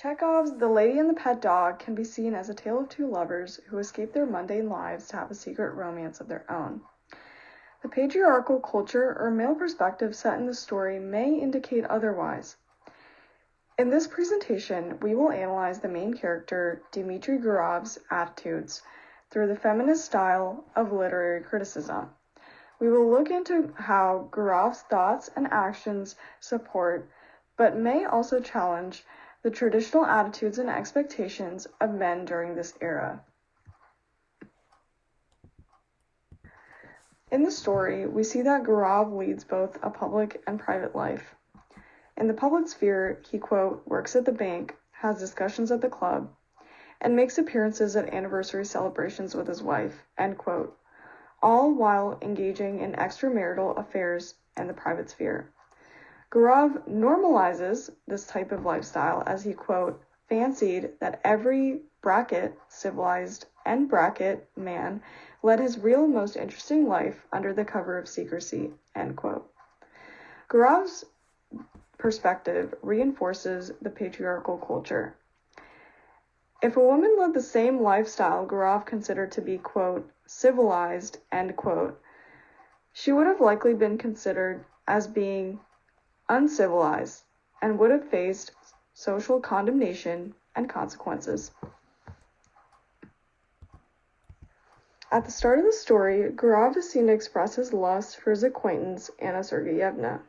Chekhov's The Lady and the Pet Dog can be seen as a tale of two lovers who escape their mundane lives to have a secret romance of their own. The patriarchal culture or male perspective set in the story may indicate otherwise. In this presentation, we will analyze the main character, Dmitry Gurov's attitudes through the feminist style of literary criticism. We will look into how Gurov's thoughts and actions support, but may also challenge, the traditional attitudes and expectations of men during this era. In the story, we see that Gurov leads both a public and private life. In the public sphere, he, quote, works at the bank, has discussions at the club, and makes appearances at anniversary celebrations with his wife, end quote, all while engaging in extramarital affairs in the private sphere. Gurov normalizes this type of lifestyle as he, quote, fancied that every civilized man led his real most interesting life under the cover of secrecy, end quote. Gurov's perspective reinforces the patriarchal culture. If a woman led the same lifestyle Gurov considered to be, quote, civilized, end quote, she would have likely been considered as being uncivilized and would have faced social condemnation and consequences. At the start of the story, Gurov is seen to express his lust for his acquaintance, Anna Sergeyevna.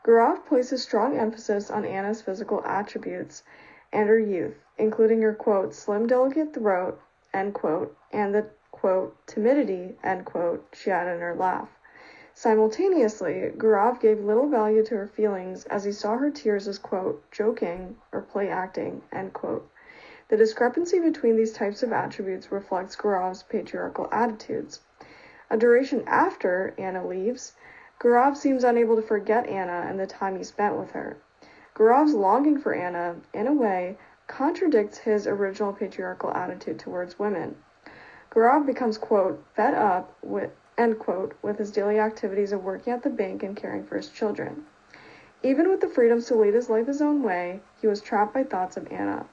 Gurov places strong emphasis on Anna's physical attributes and her youth, including her, quote, slim, delicate throat, end quote, and the, quote, timidity, end quote, she had in her laugh. Simultaneously, Gurov gave little value to her feelings as he saw her tears as, quote, joking or play acting, end quote. The discrepancy between these types of attributes reflects Gurov's patriarchal attitudes. A duration after Anna leaves, Gurov seems unable to forget Anna and the time he spent with her. Gurov's longing for Anna, in a way, contradicts his original patriarchal attitude towards women. Gurov becomes, quote, fed up with, end quote, with his daily activities of working at the bank and caring for his children. Even with the freedoms to lead his life his own way, he was trapped by thoughts of Anna.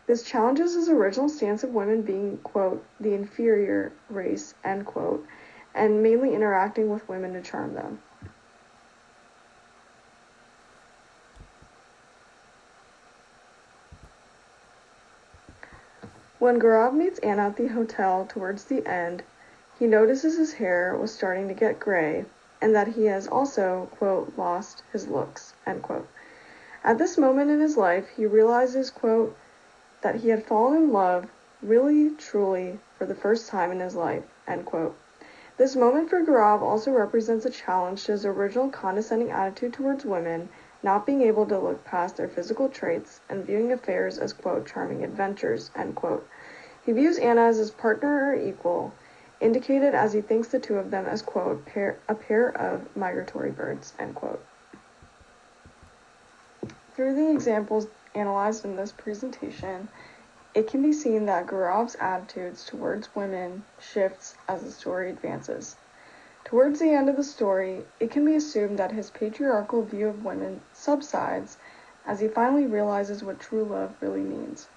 This challenges his original stance of women being, quote, the inferior race, end quote, and mainly interacting with women to charm them. When Gurov meets Anna at the hotel towards the end, he notices his hair was starting to get gray and that he has also, quote, lost his looks, end quote. At this moment in his life, he realizes, quote, that he had fallen in love really, truly, for the first time in his life, end quote. This moment for Gurov also represents a challenge to his original condescending attitude towards women, not being able to look past their physical traits and viewing affairs as, quote, charming adventures, end quote. He views Anna as his partner or equal, indicated as he thinks the two of them as, quote, a pair of migratory birds, end quote. Through the examples analyzed in this presentation, it can be seen that Gurov's attitudes towards women shifts as the story advances. Towards the end of the story, it can be assumed that his patriarchal view of women subsides as he finally realizes what true love really means.